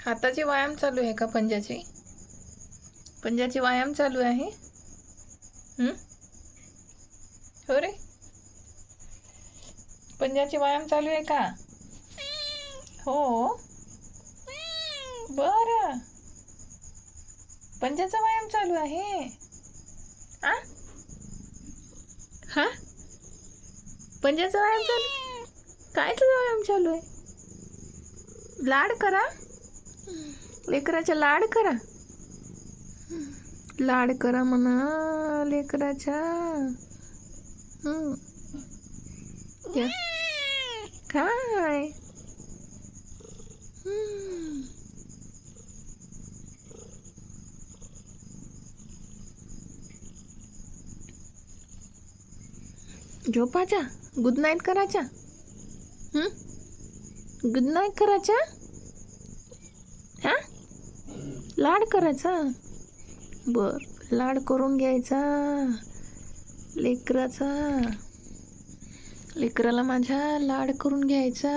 हाताचे व्यायाम चालू आहे का? पंजाचे पंजाचे व्यायाम चालू आहे. हो रे, पंजाचे व्यायाम चालू आहे का? हो, बरं. पंजाचा व्यायाम चालू आहे. आ हा, पंजाचा व्यायाम चालू. कायचा व्यायाम चालू आहे? लाड करा, लेकराचा लाड करा. लाड करा म्हणा लेकराचा. या. काय झोपाच्या, गुड नाईट करायच्या. गुड नाईट करायच्या. हा, लाड करायचा. बर, लाड करून घ्यायचा लेकराचा. लेकराला माझ्या लाड करून घ्यायचा.